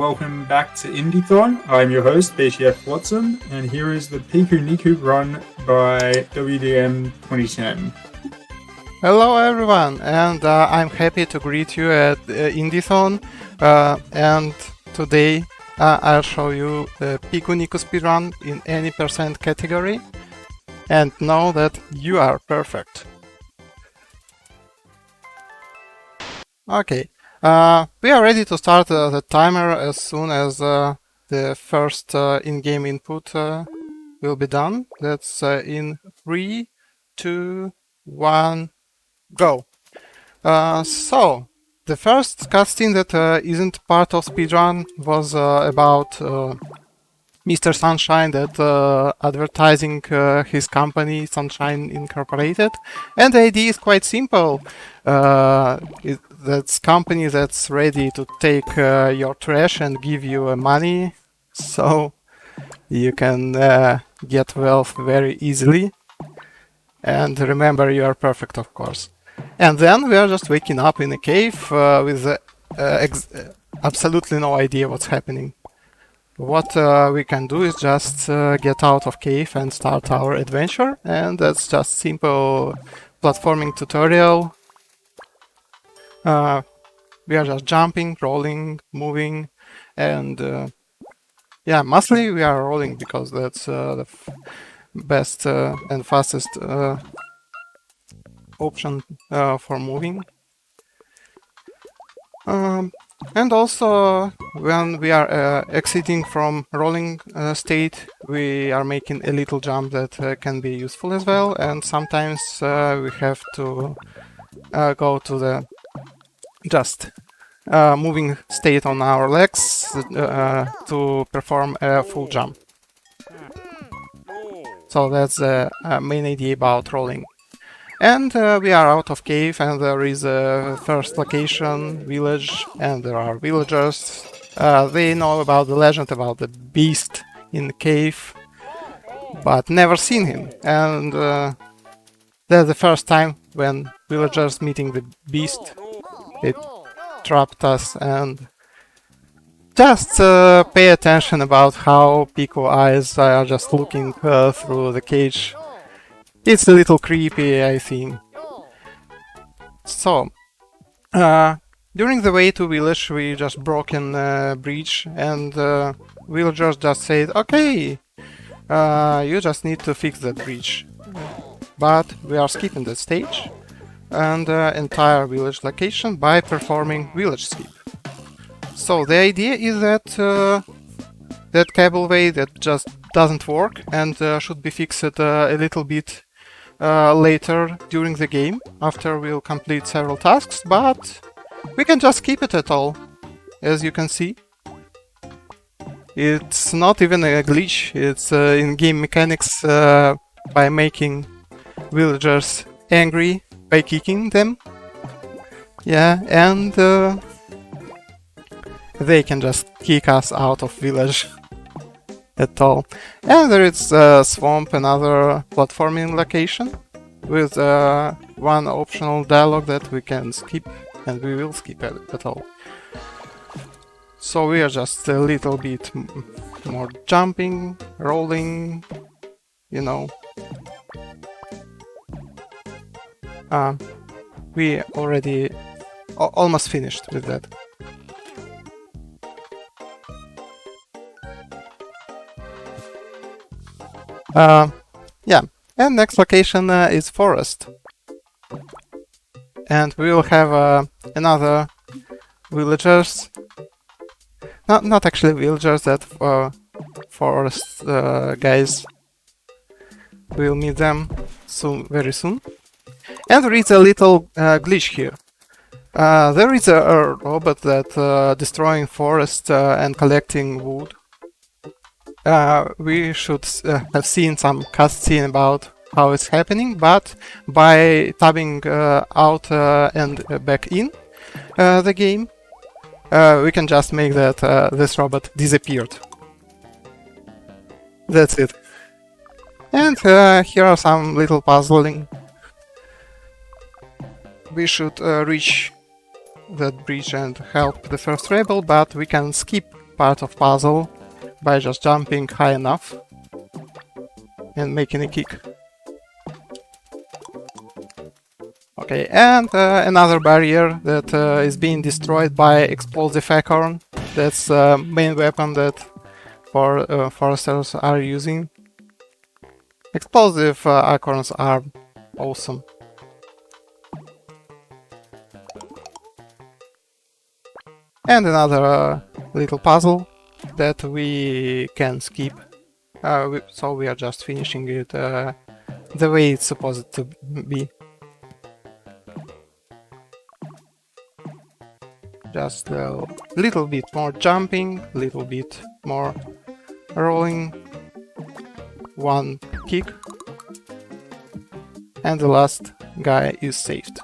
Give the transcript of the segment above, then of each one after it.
Welcome back to Indiethon. I'm your host, BCF Watson, and here is the Pikuniku run by WDN2010. Hello everyone, and I'm happy to greet you at Indiethon, and today I'll show you the Pikuniku speedrun in any percent category, and know that you are perfect. Okay, we are ready to start the timer as soon as the first in-game input will be done. That's in 3, 2, 1, go! So, the first cutscene that isn't part of speedrun was about Mr. Sunshine that advertising his company Sunshine Incorporated, and the idea is quite simple. That's company that's ready to take your trash and give you money, so you can get wealth very easily. And remember, you are perfect, of course. And then we are just waking up in a cave with absolutely no idea what's happening. What we can do is just get out of cave and start our adventure, and that's just simple platforming tutorial. We are just jumping, rolling, moving, and yeah, mostly we are rolling because that's the best and fastest option for moving. And also, when we are exiting from rolling state, we are making a little jump that can be useful as well, and sometimes we have to go to the just moving state on our legs to perform a full jump. So that's the main idea about rolling. And we are out of cave, and there is a first location, village, and there are villagers. They know about the legend about the beast in the cave, but never seen him. And that's the first time when villagers meeting the beast. It trapped us, and just pay attention about how Pico eyes are just looking through the cage. It's a little creepy, I think. So, during the way to village, we just broke a bridge, and villagers just said, "Okay, you just need to fix that bridge." But we are skipping that stage and entire village location by performing village skip. So the idea is that that cableway that just doesn't work and should be fixed a little bit later during the game, after we'll complete several tasks, but we can just skip it at all, as you can see. It's not even a glitch, it's in-game mechanics by making villagers angry by kicking them. Yeah, and they can just kick us out of village at all. And there is Swamp, another platforming location with one optional dialogue that we can skip, and we will skip it at all. So we are just a little bit more jumping, rolling, you know. We already almost finished with that. Yeah, and next location is forest, and we will have another villagers, not actually villagers, that forest guys. We'll meet them soon, very soon. And there is a little glitch here. There is a robot that destroying forest and collecting wood. We should have seen some cutscene about how it's happening, but by tabbing out and back in the game, we can just make that this robot disappeared. That's it. And here are some little puzzling. We should reach that bridge and help the first rebel, but we can skip part of puzzle by just jumping high enough and making a kick. Okay, and another barrier that is being destroyed by explosive acorn. That's the main weapon that foresters are using. Explosive acorns are awesome. And another little puzzle that we can skip. So we are just finishing it the way it's supposed to be. Just a little bit more jumping, little bit more rolling, one kick, and the last guy is saved.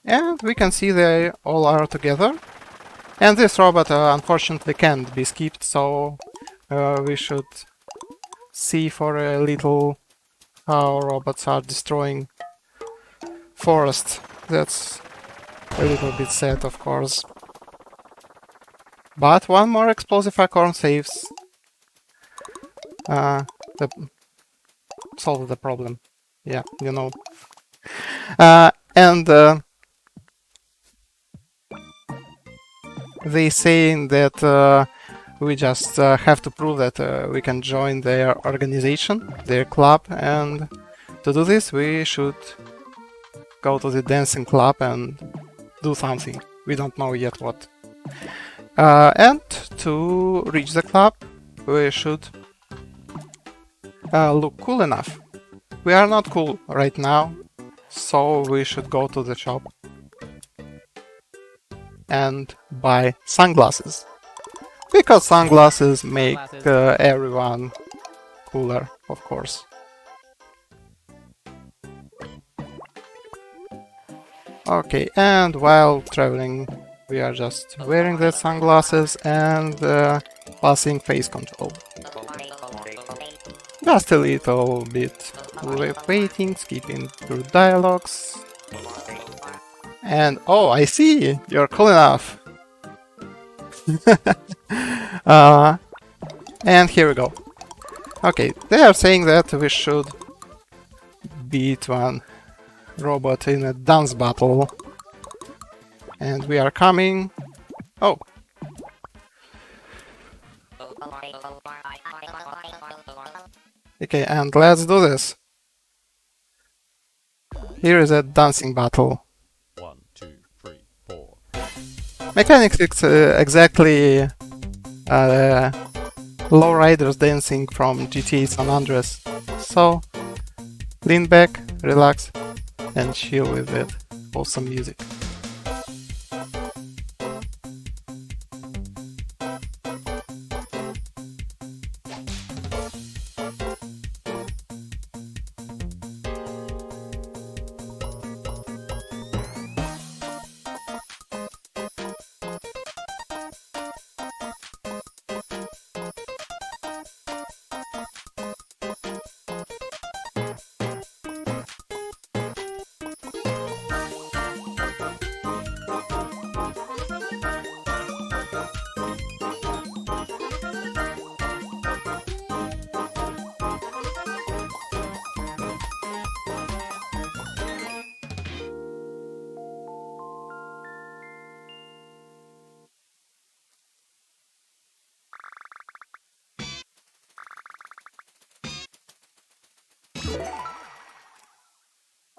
And we can see they all are together. And this robot unfortunately can't be skipped, so we should see for a little how robots are destroying forest. That's a little bit sad, of course. But one more explosive acorn saves solve the problem. Yeah, you know. And they saying that we just have to prove that we can join their organization, their club, and to do this we should go to the dancing club and do something. We don't know yet what. And to reach the club, we should look cool enough. We are not cool right now, so we should go to the shop and buy sunglasses. Because sunglasses make everyone cooler, of course. Okay, and while traveling, we are just wearing the sunglasses and passing face control. Just a little bit waiting, skipping through dialogues. And oh, I see! You're cool enough! And here we go. Okay, they are saying that we should beat one robot in a dance battle. And we are coming. Oh! Okay, and let's do this. Here is a dancing battle. 1, 2, 3, 4. Mechanics is exactly lowriders dancing from GTA San Andreas. So, lean back, relax, and chill with it. Awesome music.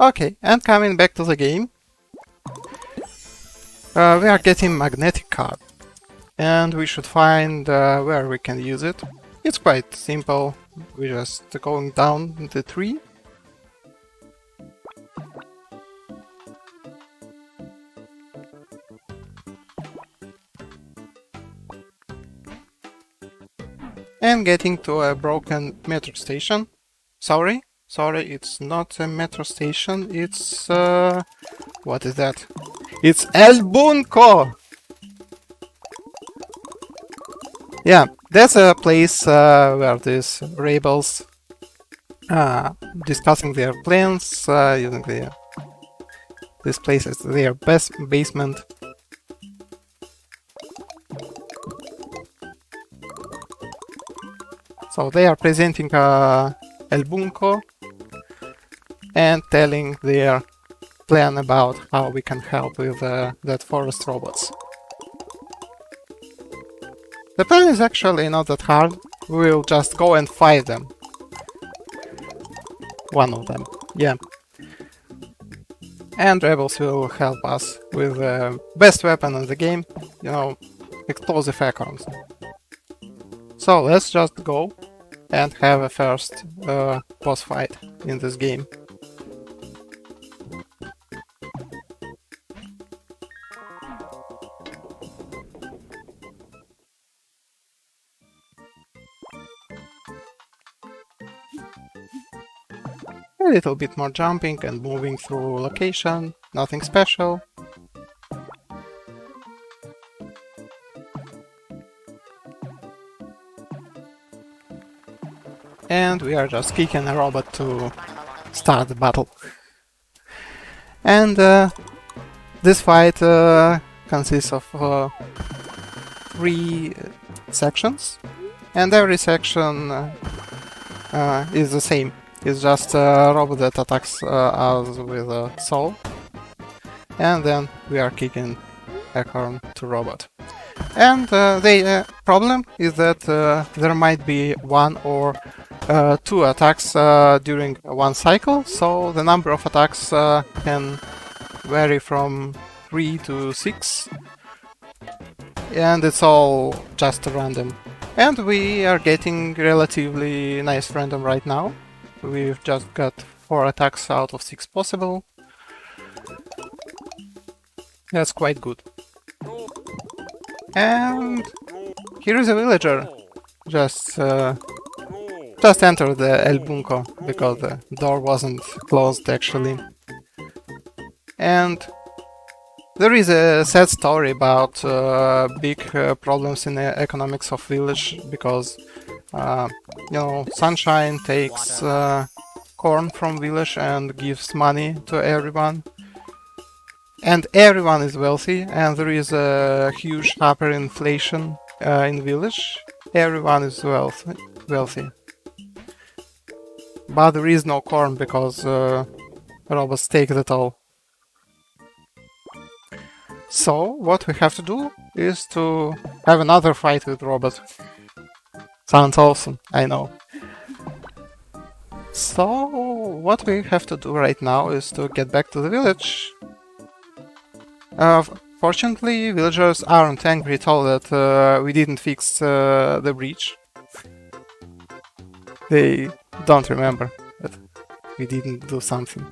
Okay, and coming back to the game, we are getting magnetic card, and we should find where we can use it. It's quite simple, we're just going down the tree. And getting to a broken metro station. Sorry, it's not a metro station, it's... what is that? It's El Bunco! Yeah, that's a place where these rebels discussing their plans, using the This place is their best basement. So they are presenting El Bunko and telling their plan about how we can help with that forest robots. The plan is actually not that hard. We'll just go and fight them. One of them, yeah. And rebels will help us with the best weapon in the game, you know, explosive acorns. So let's just go and have a first boss fight in this game. A little bit more jumping and moving through location, nothing special. And we are just kicking a robot to start the battle. And this fight consists of 3 sections, and every section is the same. It's just a robot that attacks us with a soul, and then we are kicking acorn to robot. And the problem is that there might be 1 or 2 attacks during one cycle, so the number of attacks can vary from 3 to 6, and it's all just random. And we are getting relatively nice random right now. We've just got 4 attacks out of 6 possible. That's quite good. And here is a villager. Just entered the El Bunko because the door wasn't closed actually. And there is a sad story about big problems in the economics of village because you know, Sunshine takes corn from village and gives money to everyone. And everyone is wealthy, and there is a huge hyperinflation in village. Everyone is wealthy. But there is no corn because robots take it all. So what we have to do is to have another fight with robots. Sounds awesome, I know. So what we have to do right now is to get back to the village. Fortunately, villagers aren't angry at all that we didn't fix the breach. They don't remember that we didn't do something.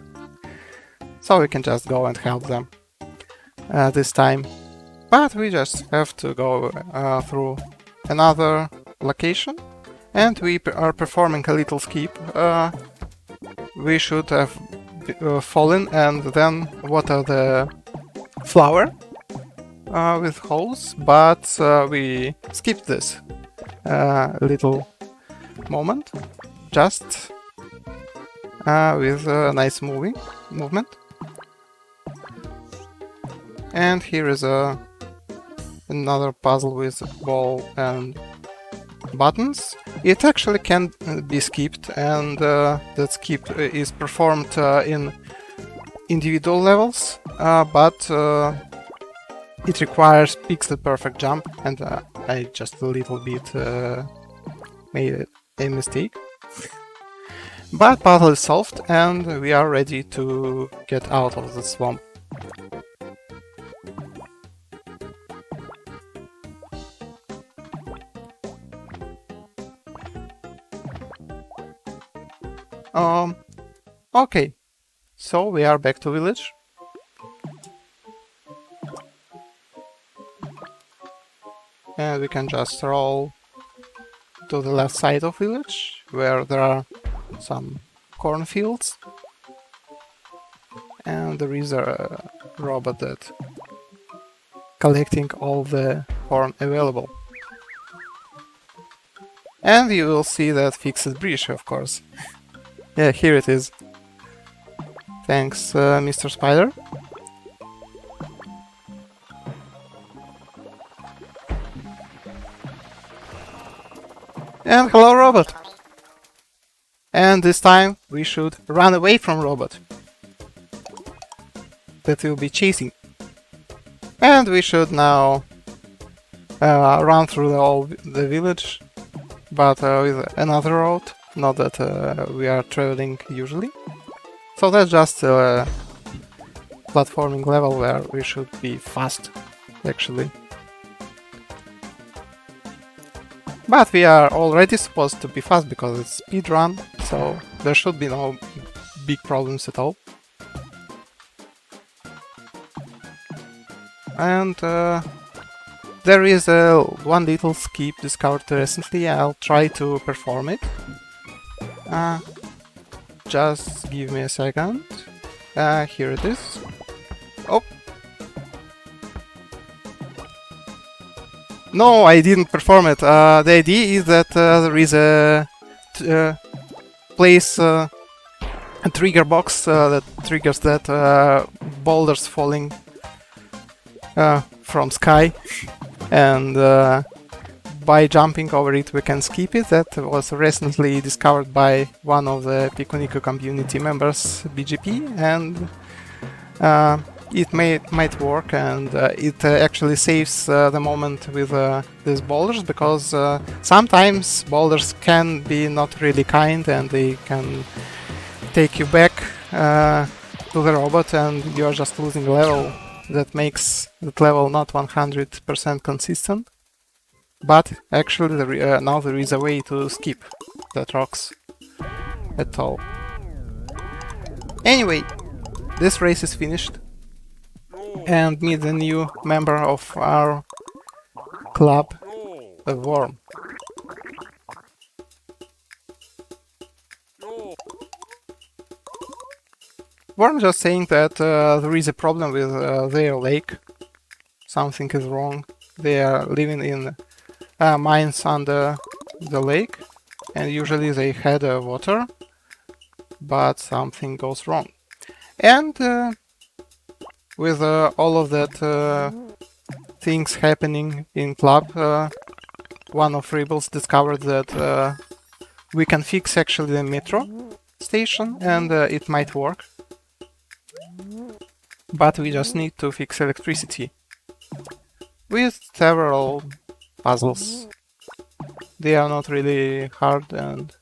So we can just go and help them this time. But we just have to go through another location, and we are performing a little skip. We should have fallen and then water the flower with holes, but we skipped this little moment just with a nice movement. And here is another puzzle with ball and buttons. It actually can be skipped, and that skip is performed in individual levels, but it requires pixel perfect jump, and I just a little bit made a mistake. But puzzle is solved, and we are ready to get out of the swamp. Okay, so we are back to village. And we can just roll to the left side of village, where there are some cornfields. And there is a robot that collecting all the corn available. And you will see that fixed breach, of course. Yeah, here it is. Thanks, Mr. Spider. And hello, robot! And this time we should run away from robot that will be chasing. And we should now run through the village, but with another road, not that we are traveling usually. So that's just a platforming level where we should be fast, actually. But we are already supposed to be fast because it's speedrun, so there should be no big problems at all. And there is one little skip discovered recently. I'll try to perform it. Just give me a second. Here it is. Oh! No, I didn't perform it. The idea is that there is a place, a trigger box that triggers that boulders falling from sky, and by jumping over it we can skip it. That was recently discovered by one of the Pikuniku community members, BGP, and it might work, and it actually saves the moment with these boulders, because sometimes boulders can be not really kind and they can take you back to the robot and you are just losing level. That makes that level not 100% consistent. But actually now there is a way to skip that rocks at all. Anyway, this race is finished, and meet the new member of our club, a worm. Worm just saying that there is a problem with their lake. Something is wrong. They are living in mines under the lake, and usually they had water, but something goes wrong. And with all of that things happening in club, one of Rebels discovered that we can fix actually the metro station, and it might work. But we just need to fix electricity with several puzzles. They are not really hard and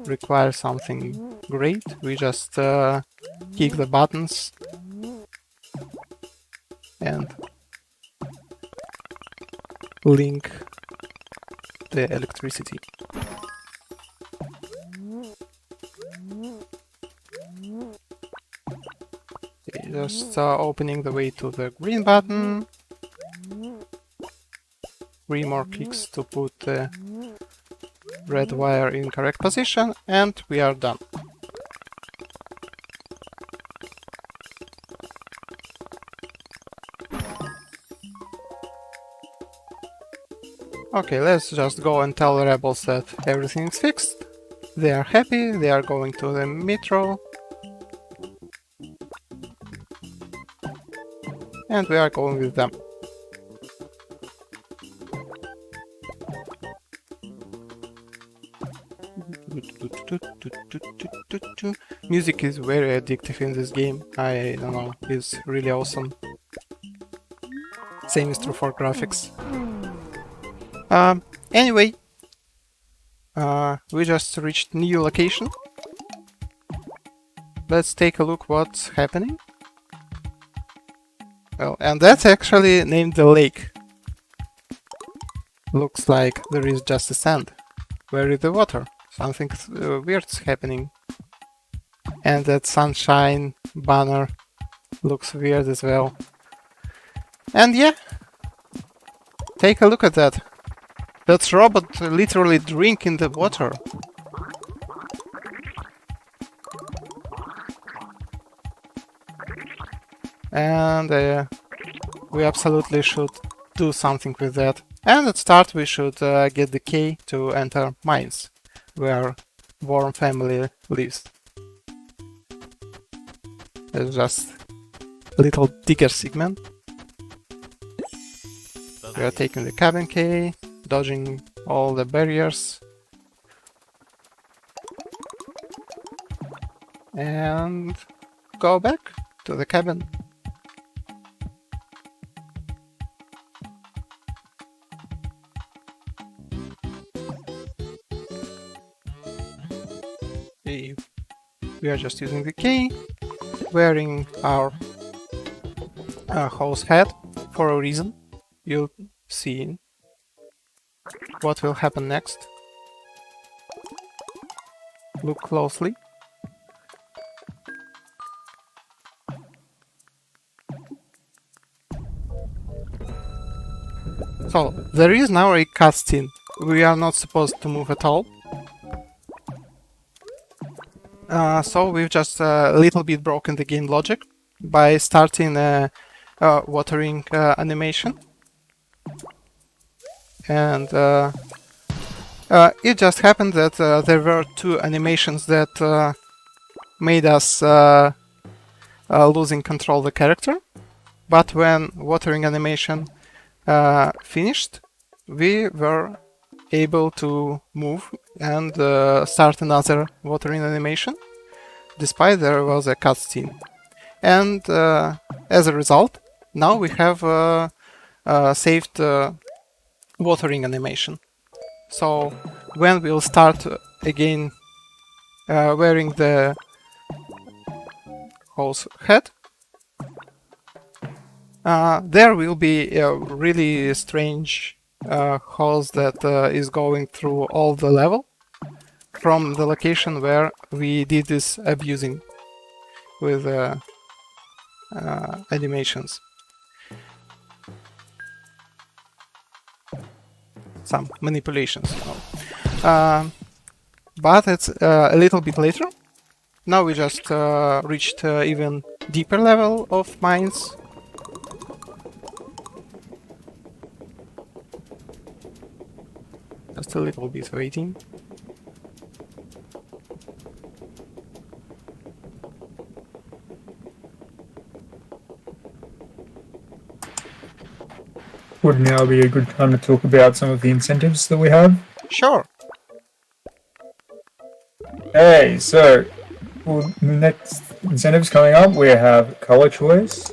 require something great. We just kick the buttons and link the electricity. Just opening the way to the green button. 3 more clicks to put the red wire in correct position, and we are done. Okay, let's just go and tell the rebels that everything is fixed. They are happy, they are going to the metro. And we are going with them. Music is very addictive in this game. I don't know, it's really awesome. Same is true for graphics. Anyway, we just reached new location. Let's take a look what's happening. Well, and that's actually named the lake. Looks like there is just a sand. Where is the water? Something weird's happening. And that sunshine banner looks weird as well. And yeah, take a look at that. That's robot literally drinking the water. And we absolutely should do something with that. And at start we should get the key to enter mines, where Worm family lives. It's just a little digger segment. We are taking the cabin key, dodging all the barriers. And go back to the cabin. We are just using the key, wearing our hose hat for a reason. You'll see what will happen next. Look closely. So, there is now a cutscene. We are not supposed to move at all. So we've just a little bit broken the game logic by starting a watering animation. And it just happened that there were two animations that made us losing control of the character. But when watering animation finished, we were able to move and start another watering animation, despite there was a cutscene. And as a result, now we have saved watering animation. So when we'll start again wearing the hose hat, there will be a really strange hose that is going through all the level from the location where we did this abusing with animations. Some manipulations, you know. But it's a little bit later. Now we just reached even deeper level of mines. Just a little bit waiting. Would now be a good time to talk about some of the incentives that we have? Sure. Hey, so for the next incentives coming up, we have color choice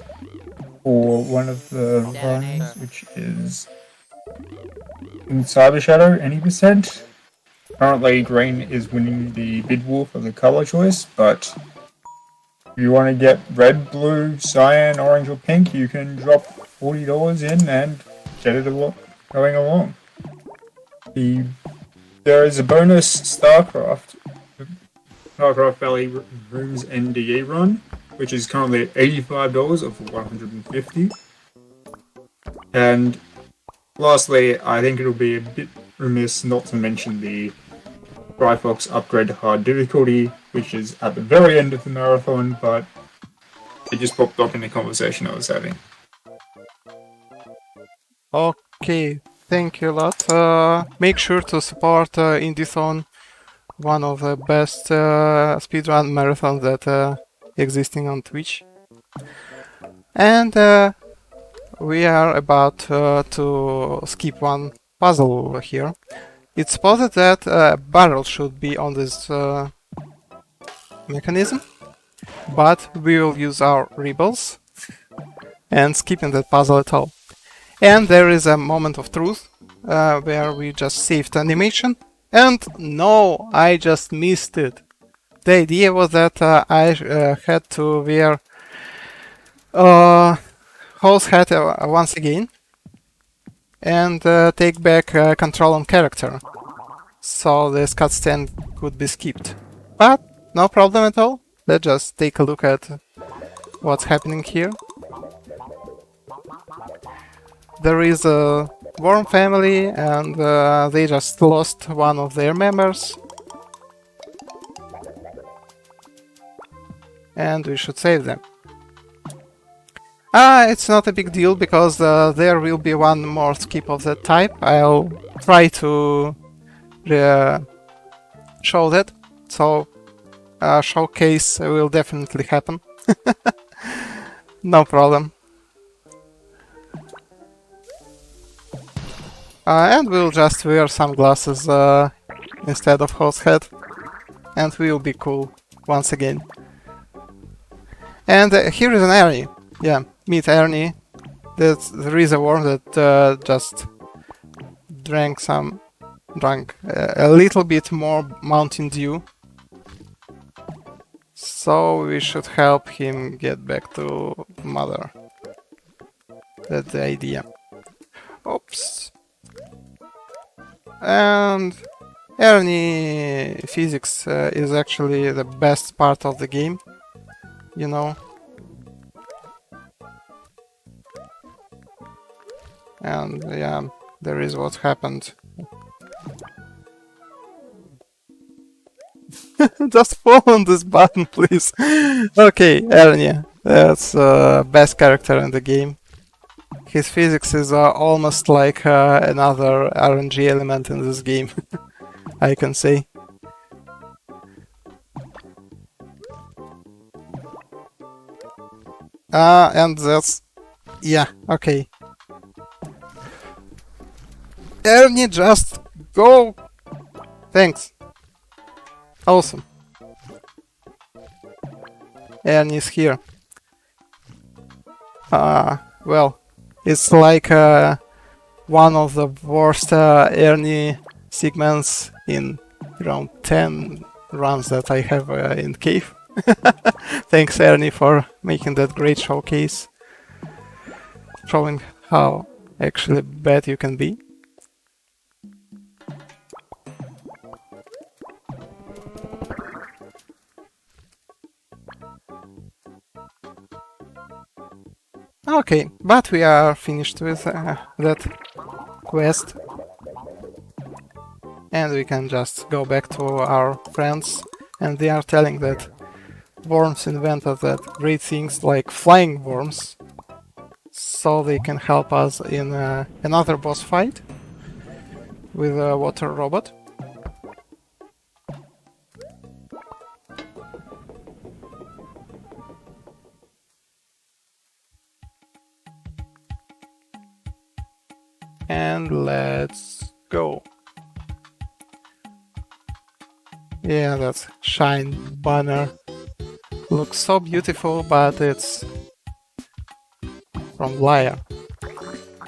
for one of the runs, which is in Cyber Shadow, any percent. Currently, green is winning the bid war for the color choice, but if you want to get red, blue, cyan, orange, or pink, you can drop $40 in and get it going along. There is a bonus StarCraft Valley Rooms NDE run, which is currently at $85 of $150. And lastly, I think it'll be a bit remiss not to mention the Trifox upgrade to hard difficulty, which is at the very end of the marathon, but it just popped up in the conversation I was having. Okay, thank you a lot. Make sure to support Indiethon, one of the best speedrun marathons that existing on Twitch. And we are about to skip one puzzle over here. It's supposed that a barrel should be on this mechanism, but we will use our rebels and skipping that puzzle at all. And there is a moment of truth where we just saved animation, and no, I just missed it. The idea was that I had to wear hose hat once again and take back control on character, so this cutscene could be skipped. But no problem at all. Let's just take a look at what's happening here. There is a Worm family, and they just lost one of their members. And we should save them. It's not a big deal, because there will be one more skip of that type. I'll try to show that, so showcase will definitely happen. No problem. And we'll just wear sunglasses instead of horse head, and we'll be cool once again. And here is an Ernie. Yeah, meet Ernie. There is a worm that just drank a little bit more Mountain Dew. So we should help him get back to Mother. That's the idea. Oops. And Ernie physics is actually the best part of the game, you know. And yeah, there is what happened. Just fall on this button, please. Okay, Ernie. That's best character in the game. His physics is almost like another RNG element in this game, I can say. And that's... yeah, okay. Ernie, just go! Thanks. Awesome. Ernie's here. Well, it's like one of the worst Ernie segments in around 10 runs that I have in Cave. Thanks, Ernie, for making that great showcase, showing how actually bad you can be. Okay, but we are finished with that quest, and we can just go back to our friends, and they are telling that worms invented that great things like flying worms, so they can help us in another boss fight with a water robot. And let's go. Yeah, that shine banner looks so beautiful, but it's from Liar.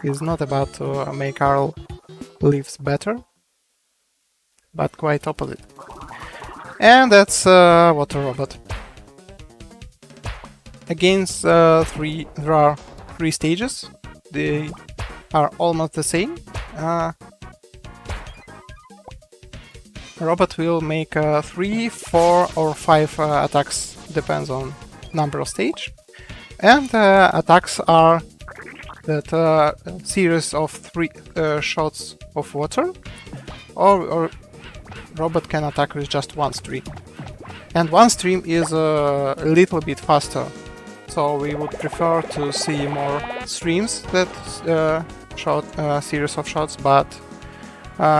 He's not about to make our lives better, but quite opposite. And that's water robot. Against there are 3 stages. They are almost the same. Robot will make 3, 4 or 5 attacks, depends on number of stage. And attacks are that series of 3 shots of water, or robot can attack with just 1 stream. And 1 stream is a little bit faster, so we would prefer to see more streams that shot series of shots, but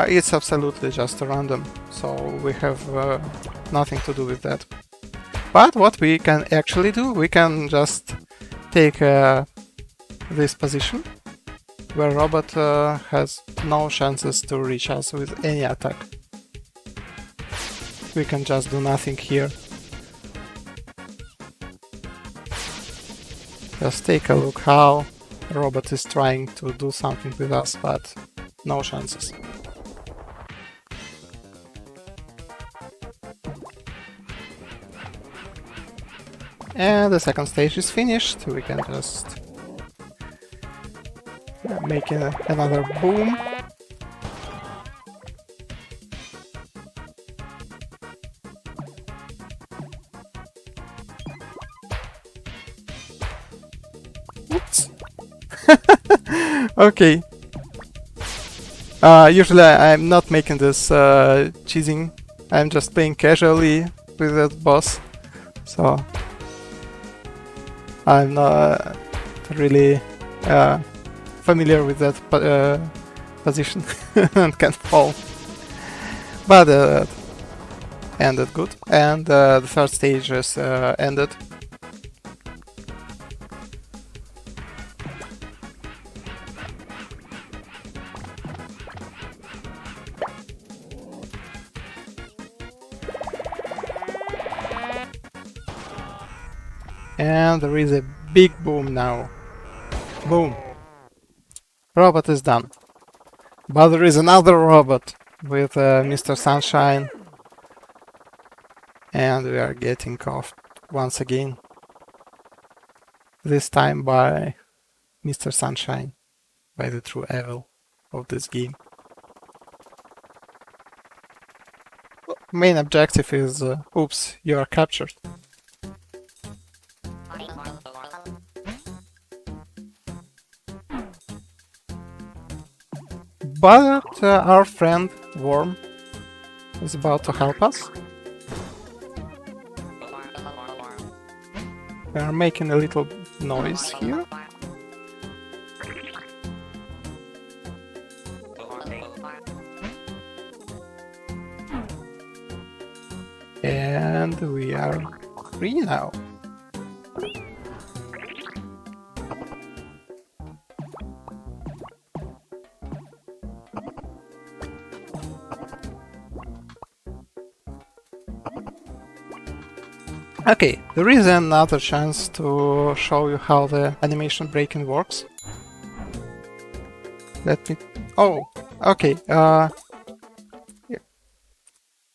it's absolutely just random, so we have nothing to do with that. But what we can actually do, we can just take this position where robot has no chances to reach us with any attack. We can just do nothing here. Just take a look how robot is trying to do something with us, but no chances. And the second stage is finished. We can just make another boom. Oops. Okay. Usually I'm not making this cheesing. I'm just playing casually with that boss. So I'm not really familiar with that position and can fall. But ended good. And the third stage is ended. And there is a big boom now. Boom. Robot is done. But there is another robot with Mr. Sunshine. And we are getting caught once again. This time by Mr. Sunshine, by the true evil of this game. Main objective is, oops, you are captured. But our friend Worm is about to help us. We are making a little noise here. And we are free now. Okay, there is another chance to show you how the animation breaking works. Let me... Oh, okay,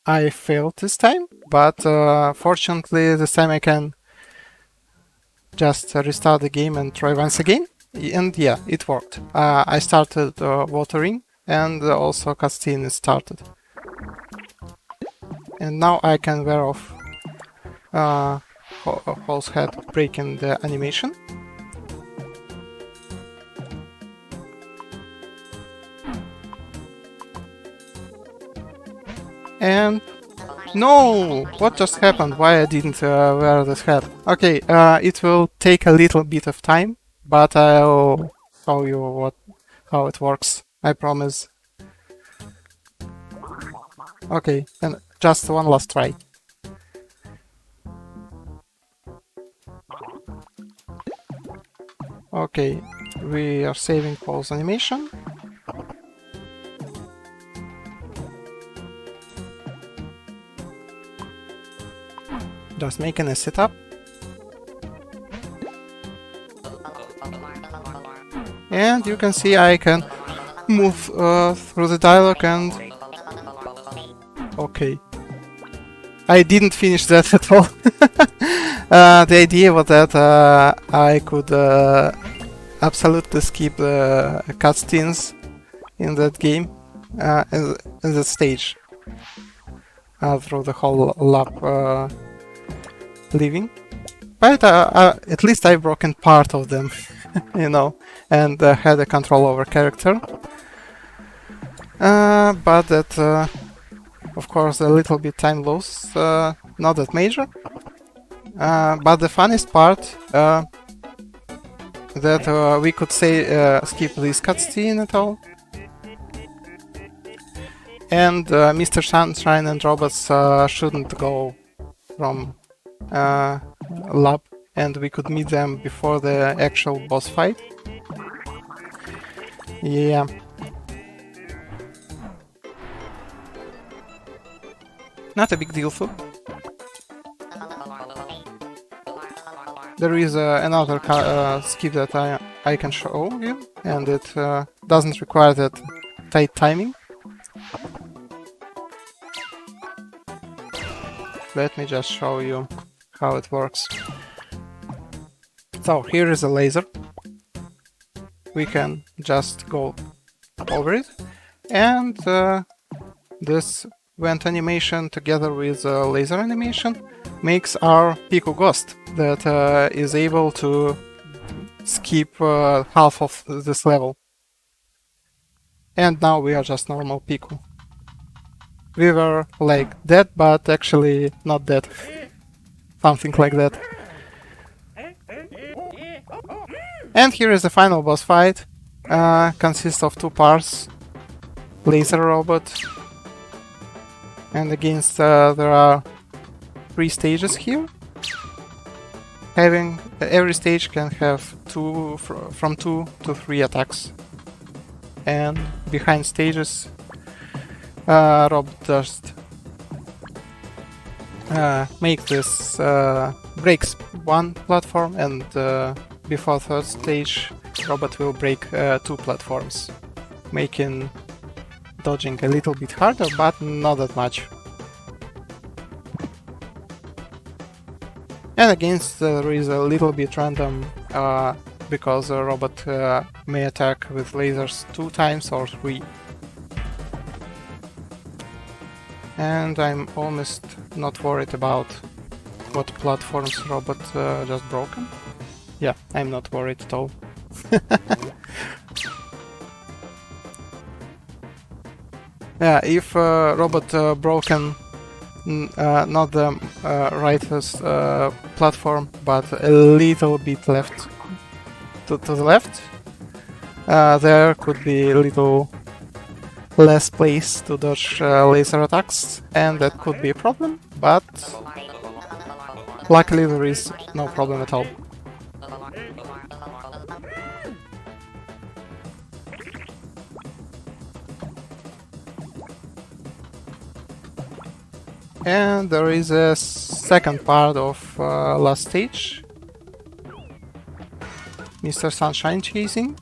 I failed this time, but fortunately this time I can just restart the game and try once again. And yeah, it worked. I started watering and also cutscene started. And now I can wear off Hall's head, breaking the animation. And no! What just happened? Why I didn't wear this hat? Okay, it will take a little bit of time, but I'll show you how it works. I promise. Okay, and just one last try. Okay, we are saving Paul's animation. Just making a setup. And you can see I can move through the dialogue and... Okay. I didn't finish that at all. The idea was that I could absolutely skip the cutscenes in that game, in that stage, through the whole lab living. But at least I've broken part of them, you know, and had a control over character. But that, of course, a little bit time loss, not that major. But the funniest part that we could say skip this cutscene at all. And Mr. Sunshine and robots shouldn't go from lab, and we could meet them before the actual boss fight. Yeah. Not a big deal though. There is another skip that I can show you, and it doesn't require that tight timing. Let me just show you how it works. So here is a laser. We can just go over it, and this vent animation together with laser animation makes our Piku Ghost that is able to skip half of this level. And now we are just normal Piku. We were like dead, but actually not dead. Something like that. And here is the final boss fight. Consists of two parts. Laser robot. And against there are 3 stages here. Every stage can have from 2 to 3 attacks. And behind stages, Rob just make this breaks one platform, and before third stage, robot will break 2 platforms, making dodging a little bit harder, but not that much. And against there is a little bit random, because a robot may attack with lasers 2 times or 3. And I'm almost not worried about what platforms robot just broken. Yeah, I'm not worried at all. Yeah, if robot broken not the rightest platform, but a little bit left to the left, there could be a little less place to dodge laser attacks, and that could be a problem, but luckily there is no problem at all. And there is a second part of last stage, Mr. Sunshine chasing.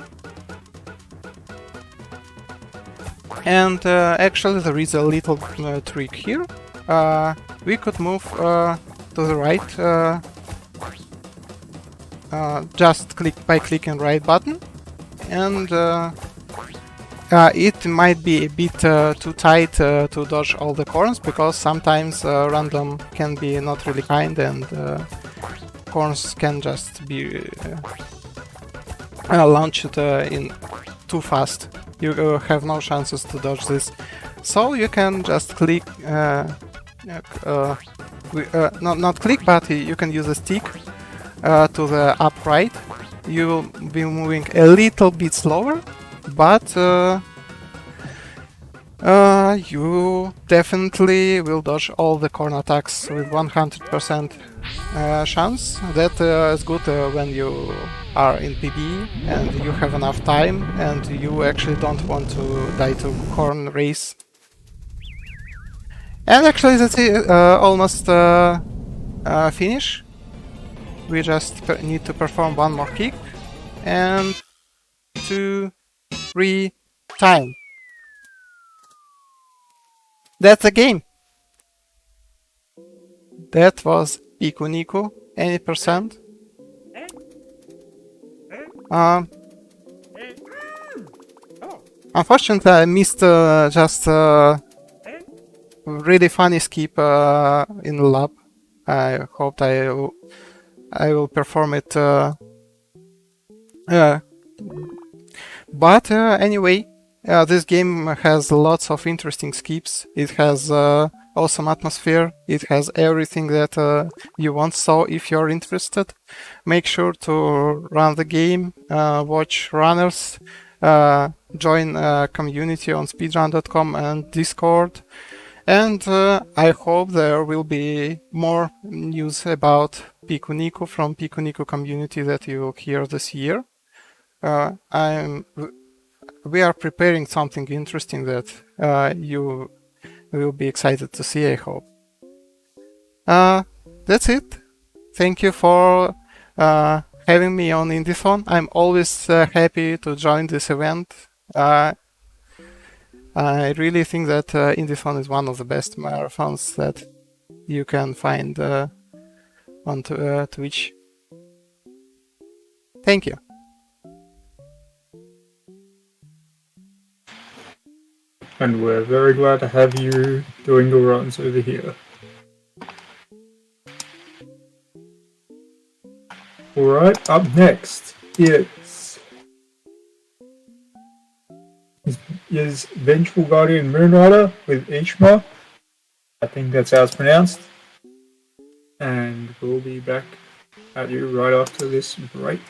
And actually there is a little trick here. We could move to the right just by clicking right button, and it might be a bit too tight to dodge all the corners, because sometimes random can be not really kind, and corners can just be launched in too fast. You have no chances to dodge this. So you can just click, not click, but you can use a stick to the upright. You will be moving a little bit slower, but you definitely will dodge all the corner attacks with 100% chance. That is good when you are in PB and you have enough time and you actually don't want to die to corn race. And actually that's it, almost finish. We just need to perform one more kick, and 2, 3, time. That's the game. That was Pikuniku, any percent. Unfortunately, I missed just really funny skip in the lab. I hoped I will perform it. But anyway, this game has lots of interesting skips. It has awesome atmosphere. It has everything that you want. So if you're interested, make sure to run the game, watch runners, join a community on speedrun.com and Discord. And I hope there will be more news about Pikuniku from Pikuniku community that you will hear this year. We are preparing something interesting that you will be excited to see, I hope. That's it. Thank you for having me on Indiethon. I'm always happy to join this event. I really think that Indiethon is one of the best marathons that you can find on Twitch. Thank you. And we're very glad to have you doing your runs over here. Alright, up next is Vengeful Guardian Moonrider with Ishma. I think that's how it's pronounced. And we'll be back at you right after this break.